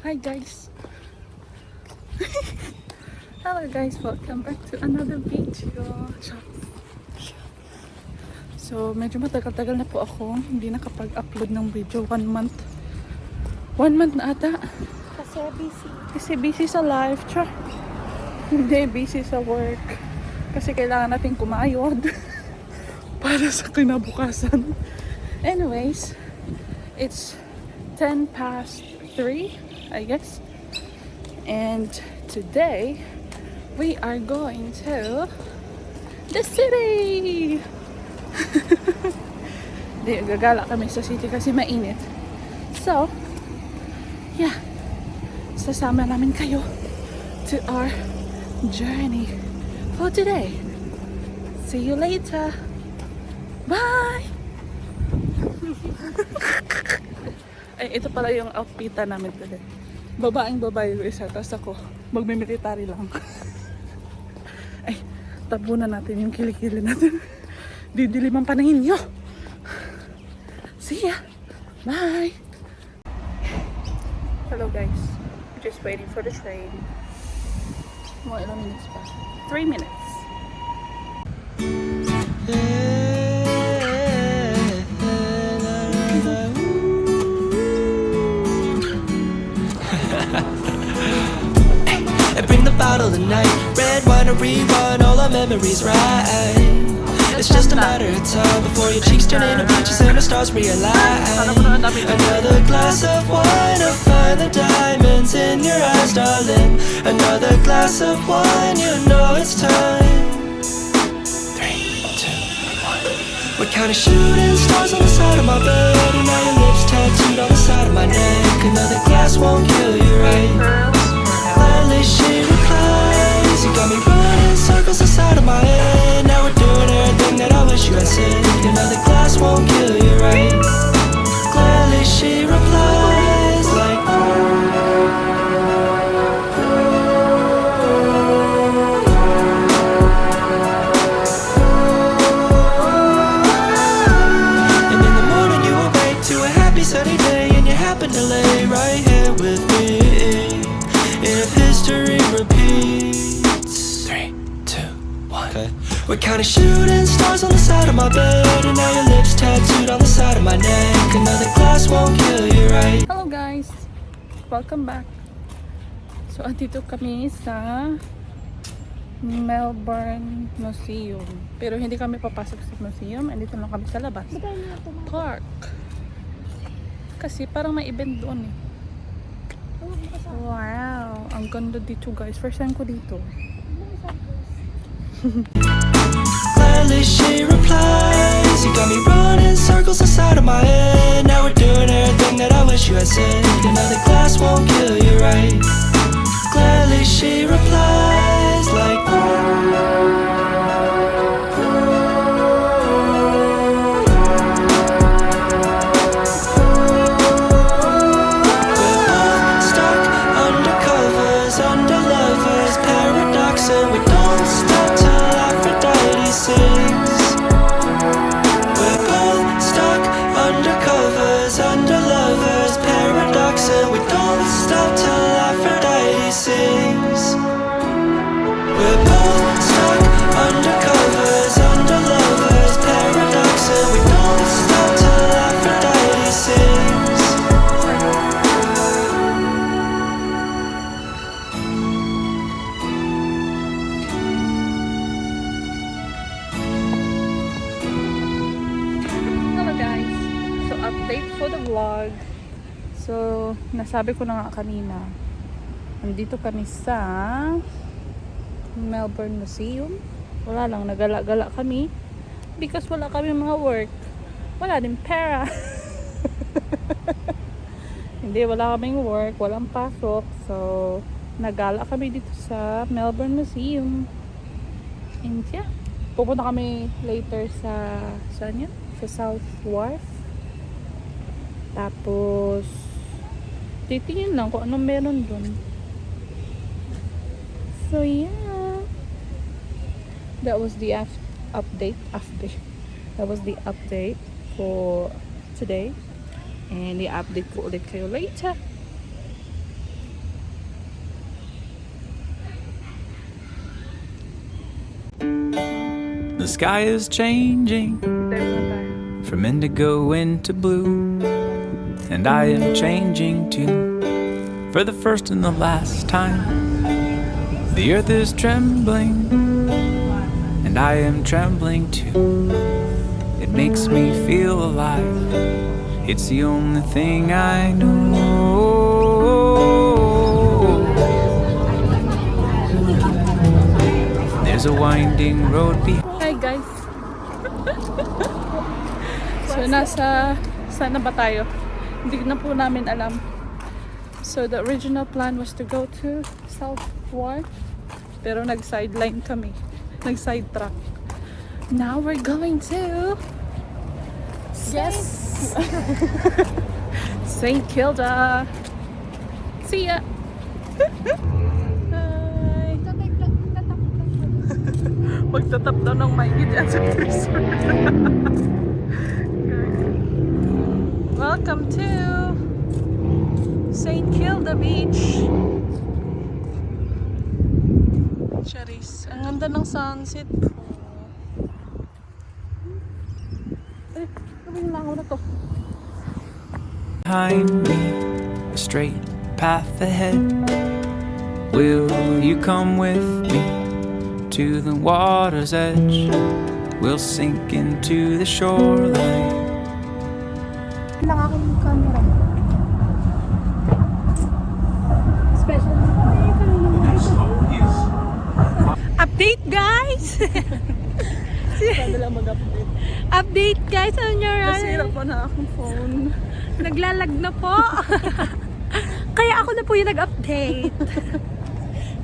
Hi guys. Hello guys, welcome back to another video. So medyo matagal-tagal na po ako hindi nakapag-upload ng video. 1 month. 1 month na ata. Kasi busy sa life. Hindi, busy sa work. Kasi kailangan natin kumayod para sa kinabukasan. Anyways, it's 10 past 3, I guess. And today we are going to the city. Gagala kami sa city kasi mainit. So, yeah. Sasama namin kayo to our journey for today. See you later. Bye! Ay, ito pala yung outfita namin today. Babaeng babae yung isa, tapos ako magmimilitary lang. Ay, tabunan natin yung kilikili natin. Didilim ang paningin nyo. See ya! Bye! Hello guys. Just waiting for the train. Mga ilang minutes pa. 3 minutes. Bottle tonight, red wine to rewind all our memories right. It's just a matter of time before your cheeks turn into peaches and the stars realign. Another glass of wine to find the diamonds in your eyes, darling. Another glass of wine, you know it's time. 3, 2, 1. We're counting shooting stars on the side of my bed, and now your lips tattooed on the side of my neck. Another glass won't kill you, right? Gladly she replies, you got me running circles inside of my head. Now we're doing everything that I wish you had said. Another glass won't kill you, right? Gladly she replies like and in the morning you awake to a happy sunny day, and you happen to lay right here with me. If history repeats, 3, 2, 1. Okay. We're counting shooting stars on the side of my bed, and now your lips tattooed on the side of my neck. Another glass won't kill you, right? Hello guys, welcome back. So andito kami sa Melbourne Museum, pero hindi kami papasok sa museum. Andito lang kami sa labas park kasi parang may event doon eh. Wow, ang ganda dito guys. First time ko dito. Gladly she replies, you got me running circles inside of my head. Now we're doing everything that I wish you had said. Another glass won't kill you, right? Gladly she replies like and we don't stop till Aphrodite sings. We're both stuck under covers, under lovers, paradox, and we don't stop till Aphrodite sings. We're both stuck under covers, under lovers, paradox, and we don't stop till Aphrodite sings. Update for the vlog. So, nasabi ko na nga kanina, nandito kami sa Melbourne Museum. Wala lang, nagala-gala kami because wala kami mga work. Wala din pera. Hindi, wala kaming work, walang pasok. So, nagala kami dito sa Melbourne Museum. And yeah, pupunta kami later sa saan yun? Sa South Wharf. Tapos titingin lang kung anong meron dun. So yeah, that was the update. That was the update for today. And i-update ko ulit kayo later. The sky is changing from indigo into blue, and I am changing too, for the first and the last time. The earth is trembling, and I am trembling too. It makes me feel alive. It's the only thing I know. There's a winding road behind. Hi guys. So saan na ba tayo? Hindi na po namin alam. So the original plan was to go to South Wharf, pero nag-sideline kami. Nag-sidetrack. Now we're going to St. Kilda. See ya. Hi. Magtatap daw ng mic dyan sa person. Welcome to St. Kilda Beach. Charis. Ang ganda ng sunset. Ay, gawin lang ako na to. Behind me, a straight path ahead. Will you come with me to the water's edge? We'll sink into the shoreline. Lang aking camera. Special. Update guys! Sana lang mag-update. Update guys on your Nasira po na akong phone. Naglalag na po. Kaya ako na po yung nag-update.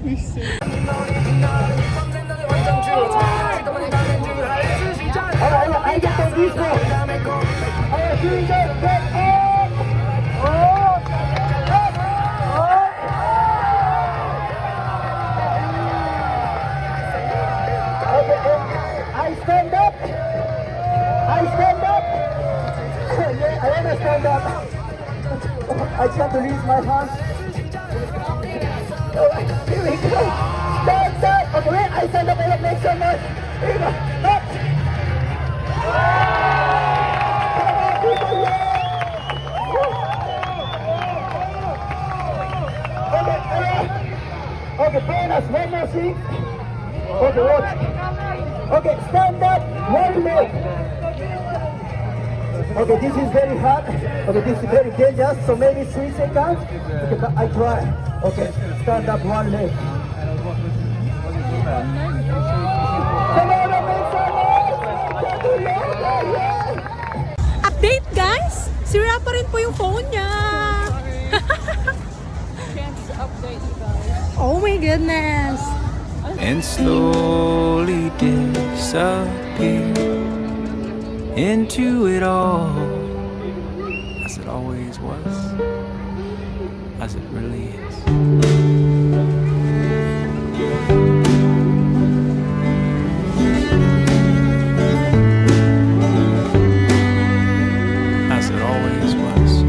I stand up. I stand up. I want to stand up. I just have to release my hands. Alright, here we go. Stand up. Okay, wait. I stand up. I will make some noise. Here we go. Up. Okay, bonus. One more thing. Okay, watch. Okay, stand up, one leg. Okay, this is very hard. Okay, this is very dangerous. So maybe 3 seconds. Okay, but I try. Okay, stand up, one leg. Come on, make some noise. Update guys! Sira pa rin po yung phone niya. Can't update you guys. Oh my goodness. And slowly disappear into it all, as it always was, as it really is. As it always was.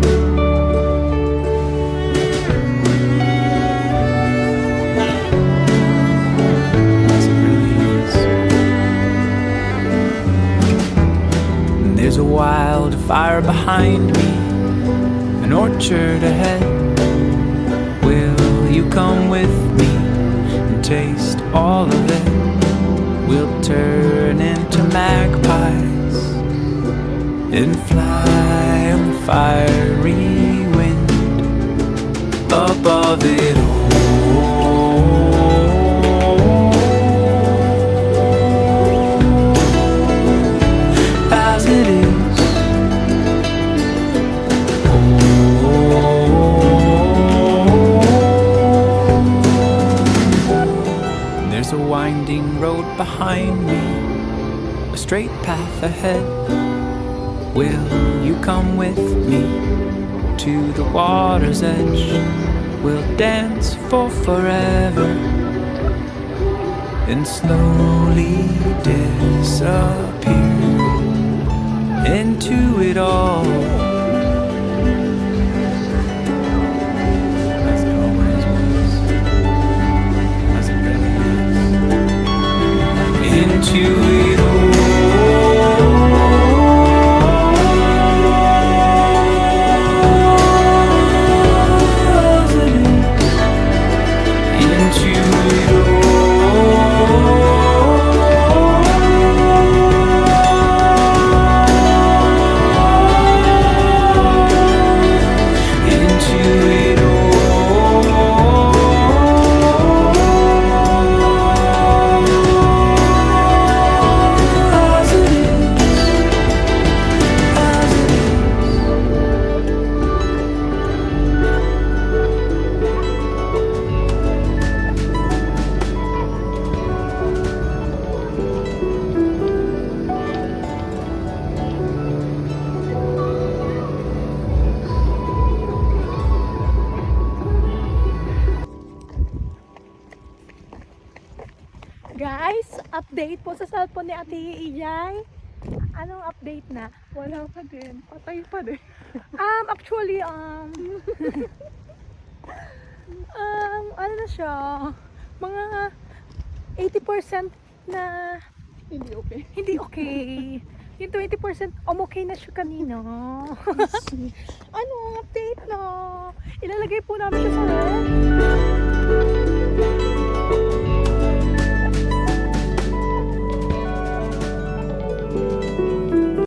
There's a wildfire behind me, an orchard ahead. Will you come with me and taste all of it? We'll turn into magpies and fly on the fiery wind above it all. As it is, there's a winding road behind me, a straight path ahead. Will you come with me to the water's edge? We'll dance for forever and slowly disappear into it all. As it always was, as it really is. Into it all. update po sa cellphone ni Ate Ijay? Anong update na? Wala pa din. Patay pa din. Actually, ano na siya? Mga 80% na Hindi okay. hindi okay. Yung 20% okay na siya kanina. Ano, update na. Ilalagay po namin siya sa web.